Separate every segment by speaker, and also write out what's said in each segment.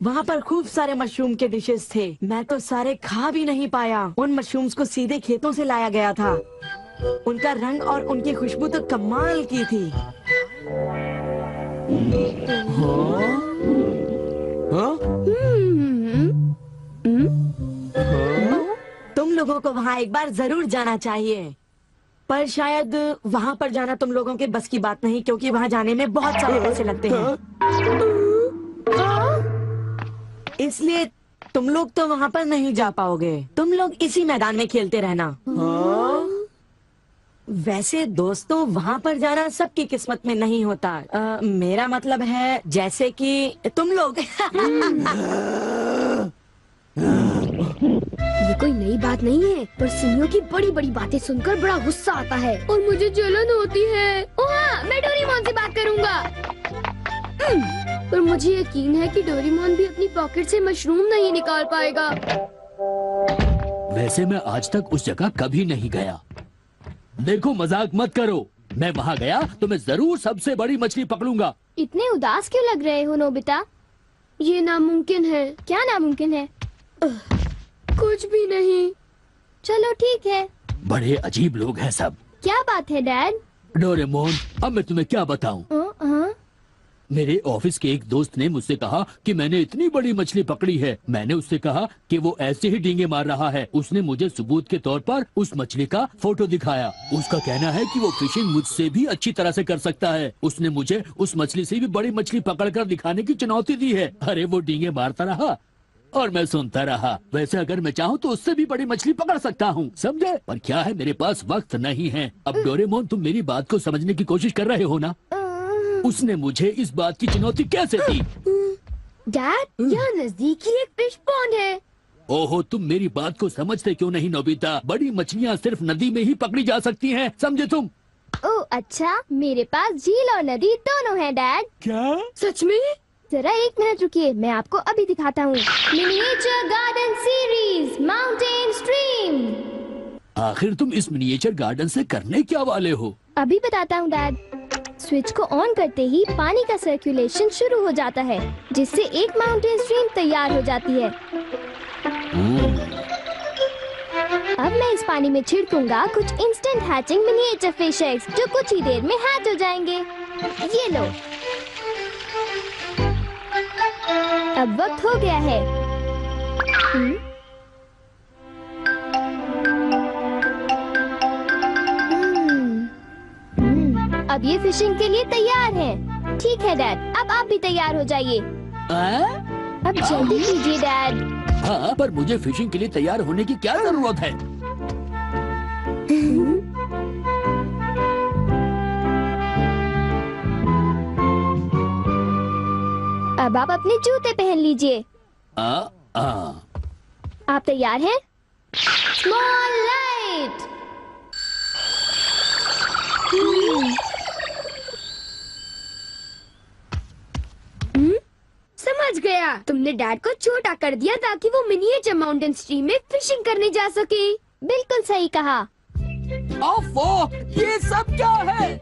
Speaker 1: वहाँ पर खूब सारे मशरूम के डिशेस थे। मैं तो सारे खा भी नहीं पाया। उन मशरूम्स को सीधे खेतों से लाया गया था। उनका रंग और उनकी खुशबू तो कमाल की थी।
Speaker 2: हाँ? हाँ? हाँ?
Speaker 1: तुम लोगों को वहाँ एक बार जरूर जाना चाहिए, पर शायद वहाँ पर जाना तुम लोगों के बस की बात नहीं, क्योंकि वहाँ जाने में बहुत सारे पैसे लगते हैं। इसलिए तुम लोग तो वहाँ पर नहीं जा पाओगे। तुम लोग इसी मैदान में खेलते रहना।
Speaker 2: हाँ?
Speaker 1: वैसे दोस्तों, वहाँ पर जाना सबकी किस्मत में नहीं होता। मेरा मतलब है जैसे कि तुम लोग।
Speaker 3: ये कोई नई बात नहीं है, पर सिमियों की बड़ी बड़ी बातें सुनकर बड़ा गुस्सा आता है और मुझे जलन होती है। ओह हाँ, मैं डोरेमोन से बात करूँगा। पर मुझे यकीन है कि डोरेमोन भी अपनी पॉकेट से मशरूम नहीं निकाल पाएगा।
Speaker 2: वैसे मैं आज तक उस जगह कभी नहीं गया। देखो, मजाक मत करो। मैं वहाँ गया तो मैं जरूर सबसे बड़ी मछली पकड़ूंगा।
Speaker 3: इतने उदास क्यों लग रहे हो नोबिता? ये नामुमकिन है। क्या नामुमकिन है? कुछ भी नहीं। चलो ठीक है।
Speaker 2: बड़े अजीब लोग हैं सब।
Speaker 3: क्या बात है डैड?
Speaker 2: डोरेमोन, अब मैं तुम्हें क्या बताऊं? मेरे ऑफिस के एक दोस्त ने मुझसे कहा कि मैंने इतनी बड़ी मछली पकड़ी है। मैंने उससे कहा कि वो ऐसे ही डींगे मार रहा है। उसने मुझे सबूत के तौर पर उस मछली का फोटो दिखाया। उसका कहना है कि वो फिशिंग मुझसे भी अच्छी तरह से कर सकता है। उसने मुझे उस मछली से भी बड़ी मछली पकड़कर दिखाने की चुनौती दी है। अरे वो डींगे मारता रहा और मैं सुनता रहा। वैसे अगर मैं चाहूँ तो उससे भी बड़ी मछली पकड़ सकता हूँ, समझे? पर क्या है, मेरे पास वक्त नहीं है। अब डोरेमोन, तुम मेरी बात को समझने की कोशिश कर रहे हो ना? उसने मुझे इस बात की चुनौती कैसे दी?
Speaker 3: डैड, यहाँ नजदीक ही एक फिश पॉन्ड है।
Speaker 2: ओहो, तुम मेरी बात को समझते क्यों नहीं नोबिता? बड़ी मछलियाँ सिर्फ नदी में ही पकड़ी जा सकती हैं, समझे तुम?
Speaker 3: ओह अच्छा, मेरे पास झील और नदी दोनों हैं डैड।
Speaker 2: क्या?
Speaker 3: सच में? जरा एक मिनट रुकिए, मैं आपको अभी दिखाता हूँ। Miniature garden series mountain stream.
Speaker 2: आखिर तुम इस मिनिएचर गार्डन से करने क्या वाले हो?
Speaker 3: अभी बताता हूँ डैड। स्विच को ऑन करते ही पानी का सर्कुलेशन शुरू हो जाता है, जिससे एक माउंटेन स्ट्रीम तैयार हो जाती है। अब मैं इस पानी में छिड़कूंगा कुछ instant hatching miniature fish eggs, जो कुछ ही देर में हैच हो जाएंगे। ये लो। अब वक्त हो गया है। अब ये फिशिंग के लिए तैयार हैं। ठीक है डैड, अब आप भी तैयार हो जाइए। अब जल्दी कीजिए डैड।
Speaker 2: हाँ, पर मुझे फिशिंग के लिए तैयार होने की क्या जरूरत है?
Speaker 3: अब आप अपने जूते पहन लीजिए। आप तैयार हैं? Small light. समझ गया, तुमने डैड को छोटा कर दिया ताकि वो मिनिएचर माउंटेन स्ट्रीम में फिशिंग करने जा सके। बिल्कुल सही कहा।
Speaker 2: ओफो, ये सब क्या है?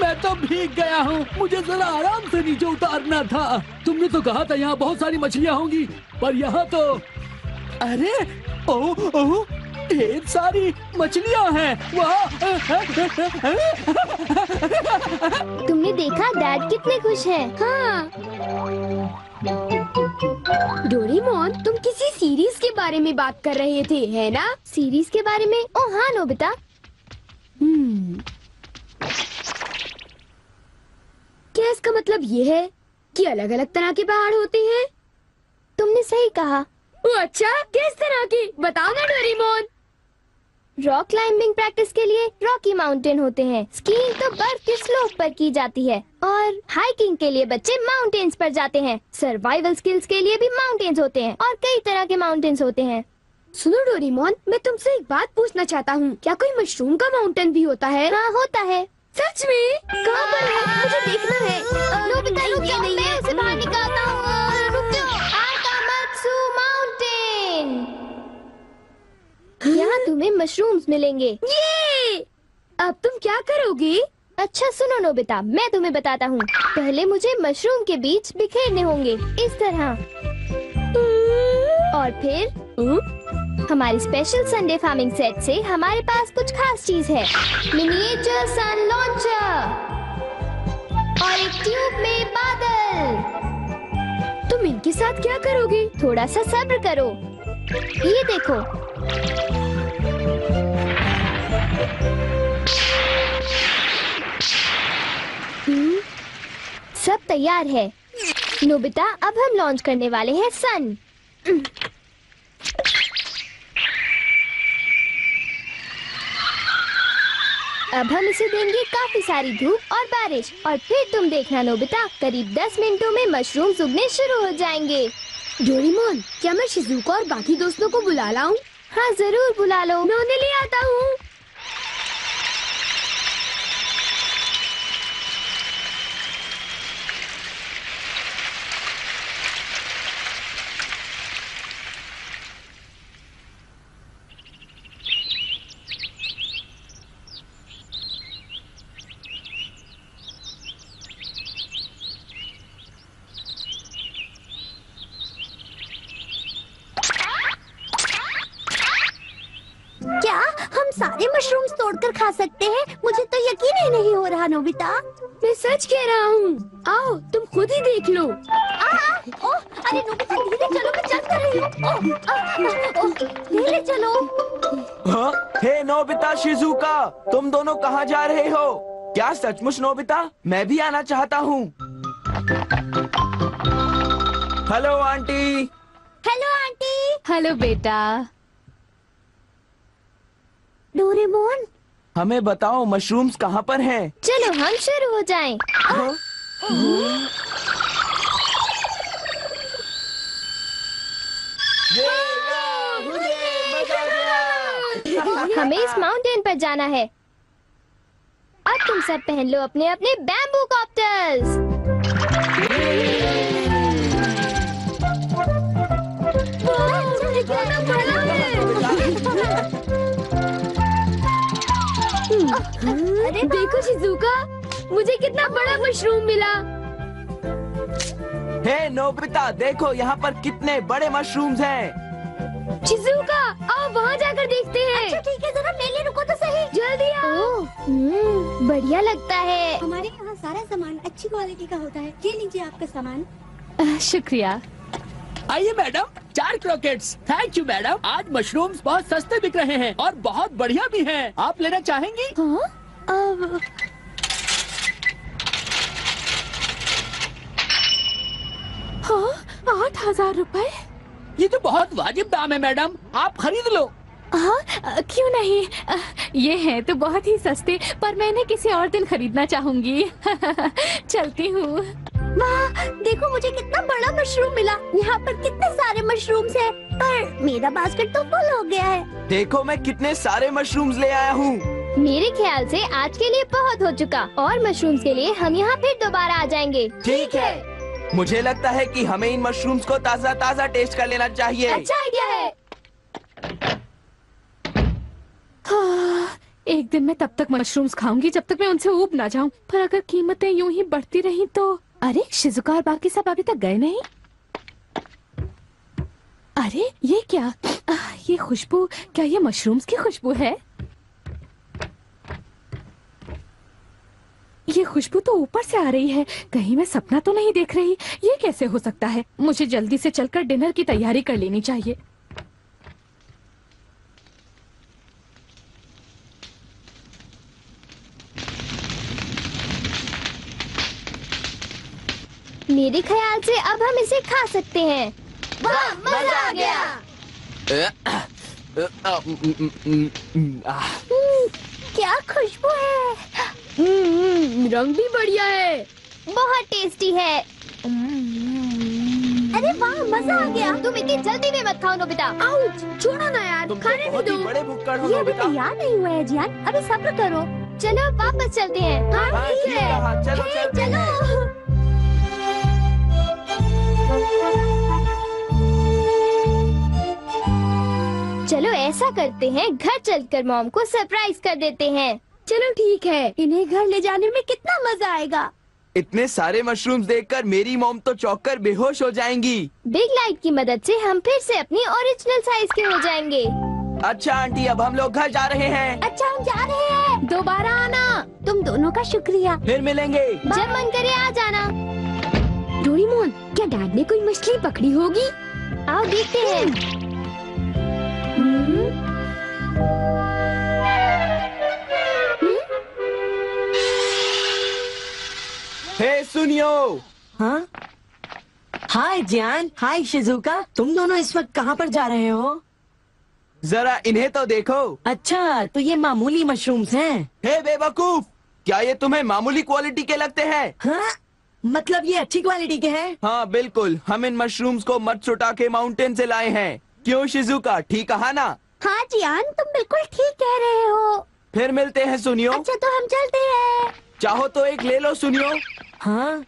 Speaker 2: मैं तो भीग गया हूँ। मुझे जरा आराम से नीचे उतारना था। तुमने तो कहा था यहाँ बहुत सारी मछलियाँ होंगी, पर यहाँ तो अरे ओह ओह, ढेर सारी मछलियाँ हैं। वाह!
Speaker 3: तुमने देखा डैड कितने खुश हैं। हाँ। डोरेमोन, तुम किसी सीरीज के बारे में बात कर रहे थे, है ना? सीरीज के बारे में? ओह हाँ नोबिता। क्या इसका मतलब ये है कि अलग अलग तरह के पहाड़ होते हैं? तुमने सही कहा। ओह अच्छा, किस तरह की? बताओ ना डोरेमोन। रॉक क्लाइंबिंग प्रैक्टिस के लिए रॉकी माउंटेन होते हैं। स्कीइंग तो बर्फ के स्लोप पर की जाती है और हाइकिंग के लिए बच्चे माउंटेन्स पर जाते हैं। सर्वाइवल स्किल्स के लिए भी माउंटेन्स होते हैं और कई तरह के माउंटेन्स होते हैं। सुनो डोरेमोन, मैं तुमसे एक बात पूछना चाहता हूँ। क्या कोई मशरूम का माउंटेन भी होता है? हाँ होता है। सच में? कहाँ पर है? मुझे देखना है। नोबिता रुक जाओ, मैं उसे बाहर निकालता हूँ। रुक जाओ। आकामात्सु माउंटेन। यहाँ तुम्हें मशरूम्स मिलेंगे। ये! अब तुम क्या करोगे? अच्छा सुनो नोबिता, मैं तुम्हें बताता हूँ। पहले मुझे मशरूम के बीज बिखेरने होंगे इस तरह, और फिर हमारी स्पेशल संडे फार्मिंग सेट से हमारे पास कुछ खास चीज है। मिनिएचर सन लॉन्चर और एक ट्यूब में बादल। तुम इनके साथ क्या करोगे? थोड़ा सा सब्र करो। ये देखो, सब तैयार है। नोबिता, अब हम लॉन्च करने वाले हैं सन। अब हम इसे देंगे काफी सारी धूप और बारिश, और फिर तुम देखना नोबिता, करीब 10 मिनटों में मशरूम्स उगने शुरू हो जाएंगे। डोरेमोन, क्या मैं शिजुका और बाकी दोस्तों को बुला लाऊं? हाँ जरूर बुला लो, मैं उन्हें ले आता हूँ।
Speaker 4: क्या हम सारे मशरूम्स तोड़कर खा सकते हैं? मुझे तो यकीन ही नहीं हो रहा नोबिता।
Speaker 3: मैं सच कह रहा हूँ, आओ तुम खुद ही देख लो।
Speaker 4: अरे नोबिता धीरे चलो, मैं चल कर रही हूँ। धीरे चलो।
Speaker 5: हाँ? हे नोबिता, शिजुका, तुम दोनों कहाँ जा रहे हो? क्या सचमुच नोबिता? मैं भी आना चाहता हूँ। Hello aunty.
Speaker 4: Hello aunty.
Speaker 6: Hello बेटा।
Speaker 4: डोरेमोन,
Speaker 5: हमें बताओ मशरूम्स कहाँ पर हैं?
Speaker 3: चलो हम शुरू हो जाएं।
Speaker 5: हाँ? मजा आ गया।
Speaker 3: हमें इस माउंटेन पर जाना है। अब तुम सब पहन लो अपने अपने बैम्बू कॉप्टर्स।
Speaker 4: अरे
Speaker 3: देखो शिजुका, मुझे कितना बड़ा मशरूम मिला।
Speaker 5: हे नोबिता, देखो यहाँ पर कितने बड़े मशरूम्स हैं।
Speaker 3: शिजुका, आओ वहाँ जाकर देखते हैं।
Speaker 4: अच्छा ठीक है, जरा मेले रुको तो सही।
Speaker 3: जल्दी आओ। बढ़िया लगता है।
Speaker 4: हमारे यहाँ सारा सामान अच्छी क्वालिटी का होता है। ये लीजिए आपका सामान।
Speaker 6: शुक्रिया।
Speaker 2: आइए madam, 4 croquettes. Thank you madam. आज मशरूम्स बहुत सस्ते बिक रहे हैं और बहुत बढ़िया भी हैं। आप लेना चाहेंगी?
Speaker 3: हाँ?
Speaker 6: हाँ, 8,000 रुपए।
Speaker 2: ये तो बहुत वाजिब दाम है मैडम, आप खरीद लो।
Speaker 6: हाँ, क्यों नहीं। ये है तो बहुत ही सस्ते, पर मैं इन्हें किसी और दिन खरीदना चाहूंगी। चलती हूँ।
Speaker 4: वाह, देखो मुझे कितना बड़ा मशरूम मिला। यहाँ पर कितने सारे मशरूम्स हैं, पर मेरा बास्केट तो फुल हो गया है।
Speaker 5: देखो मैं कितने सारे मशरूम्स ले आया हूँ।
Speaker 3: मेरे ख्याल से आज के लिए बहुत हो चुका, और मशरूम्स के लिए हम यहाँ फिर दोबारा आ जाएंगे।
Speaker 5: ठीक है। मुझे लगता है कि हमें इन मशरूम्स को ताज़ा ताज़ा टेस्ट कर लेना चाहिए।
Speaker 3: अच्छा आइडिया है।
Speaker 6: हाँ, एक दिन मैं तब तक मशरूम्स खाऊंगी जब तक मैं उनसे ऊब ना जाऊं। पर अगर कीमतें यूं ही बढ़ती रही तो। अरे शिजुका और बाकी सब अभी तक गए नहीं। अरे ये क्या? ये खुशबू, क्या ये मशरूम्स की खुशबू है? ये खुशबू तो ऊपर से आ रही है। कहीं मैं सपना तो नहीं देख रही? ये कैसे हो सकता है? मुझे जल्दी से चलकर डिनर की तैयारी कर लेनी चाहिए।
Speaker 3: मेरे ख्याल से अब हम इसे खा सकते हैं।
Speaker 4: वाह, मजा आ गया। क्या खुशबू है।
Speaker 3: रंग भी बढ़िया है। बहुत टेस्टी है।
Speaker 4: अरे वाह, मजा आ गया।
Speaker 3: तुम इतनी जल्दी में मत खाओ नोबिता। आउच, छोड़ो ना यार,
Speaker 5: तुम तो
Speaker 3: खाने भी
Speaker 5: बहुत ही
Speaker 3: दो।
Speaker 5: बड़े भुक्कड़ हो
Speaker 4: ये अभी
Speaker 5: नोबिता।
Speaker 4: तैयार नहीं हुआ है जियान, अभी सब्र करो।
Speaker 3: चलो वापस चलते हैं।
Speaker 5: हाँ, ठीक है। हाँ, चलो चलते हैं।
Speaker 3: चलो ऐसा करते हैं, घर चलकर मॉम को सरप्राइज कर देते हैं। चलो ठीक है।
Speaker 4: इन्हें घर ले जाने में कितना मजा आएगा।
Speaker 5: इतने सारे मशरूम्स देखकर मेरी मॉम तो चौंक कर बेहोश हो जाएंगी।
Speaker 3: बिग लाइट की मदद से हम फिर से अपनी ओरिजिनल साइज के हो जाएंगे।
Speaker 5: अच्छा आंटी, अब हम लोग घर जा रहे हैं।
Speaker 4: अच्छा हम जा रहे हैं।
Speaker 6: दोबारा आना।
Speaker 4: तुम दोनों का शुक्रिया।
Speaker 5: फिर मिलेंगे।
Speaker 3: जब मन करे आ जाना। डोरेमोन, क्या डैड ने कोई मछली पकड़ी होगी? आओ देखते हैं।
Speaker 5: हे सुनियो।
Speaker 1: हाँ, हाय जियान, हाय शिजुका, तुम दोनों इस वक्त कहाँ पर जा रहे हो?
Speaker 5: जरा इन्हें तो देखो।
Speaker 1: अच्छा, तो ये मामूली मशरूम्स हैं।
Speaker 5: हे बेवकूफ, क्या ये तुम्हें मामूली क्वालिटी के लगते हैं?
Speaker 1: हाँ, मतलब ये अच्छी क्वालिटी के हैं?
Speaker 5: हाँ बिल्कुल, हम इन मशरूम्स को मत्सुटा के माउंटेन से लाए हैं। क्यों शिजुका, ठीक कहा ना?
Speaker 4: हाँ जियान, तुम बिल्कुल ठीक कह रहे हो।
Speaker 5: फिर मिलते हैं सुनियो।
Speaker 4: अच्छा तो हम चलते हैं।
Speaker 5: चाहो तो एक ले लो सुनियो।
Speaker 1: हाँ।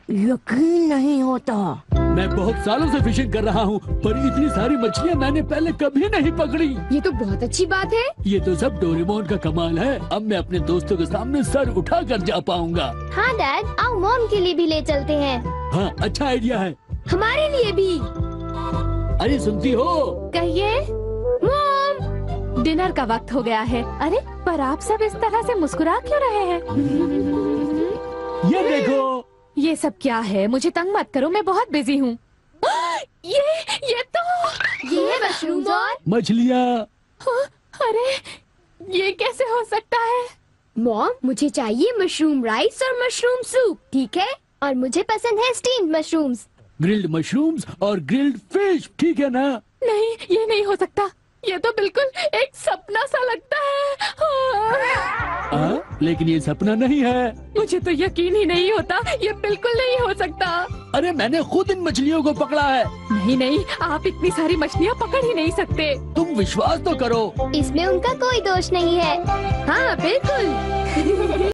Speaker 1: यकीन नहीं होता।
Speaker 2: मैं बहुत सालों से फिशिंग कर रहा हूँ, पर इतनी सारी मछलियाँ मैंने पहले कभी नहीं पकड़ी।
Speaker 3: ये तो बहुत अच्छी बात है।
Speaker 2: ये तो सब डोरेमोन का कमाल है। अब मैं अपने दोस्तों के सामने सर उठा कर जा पाऊंगा।
Speaker 3: हाँ डैड, आओ मॉम के लिए भी ले चलते हैं।
Speaker 2: हाँ, अच्छा आइडिया है।
Speaker 3: हमारे लिए भी।
Speaker 2: अरे सुनती हो?
Speaker 6: कहिए। मॉम, डिनर का वक्त हो गया है। अरे पर आप सब इस तरह से मुस्कुरा क्यों रहे हैं?
Speaker 2: ये देखो।
Speaker 6: ये सब क्या है? मुझे तंग मत करो, मैं बहुत बिजी हूँ। ये तो
Speaker 3: ये है मशरूम और
Speaker 2: मछलियाँ।
Speaker 6: अरे ये कैसे हो सकता है?
Speaker 3: मॉम, मुझे चाहिए मशरूम राइस और मशरूम सूप, ठीक है? और मुझे पसंद है स्टीम्ड मशरूम्स।
Speaker 2: ग्रिल्ड मशरूम्स और ग्रिल्ड फिश, ठीक है ना?
Speaker 6: नहीं, ये नहीं हो सकता। ये तो बिल्कुल एक सपना सा लगता है।
Speaker 2: लेकिन ये सपना नहीं है।
Speaker 6: मुझे तो यकीन ही नहीं होता, ये बिल्कुल नहीं हो सकता।
Speaker 2: अरे मैंने खुद इन मछलियों को पकड़ा है।
Speaker 6: नहीं नहीं, आप इतनी सारी मछलियाँ पकड़ ही नहीं सकते।
Speaker 2: तुम विश्वास तो करो।
Speaker 3: इसमें उनका कोई दोष नहीं है। हाँ बिल्कुल।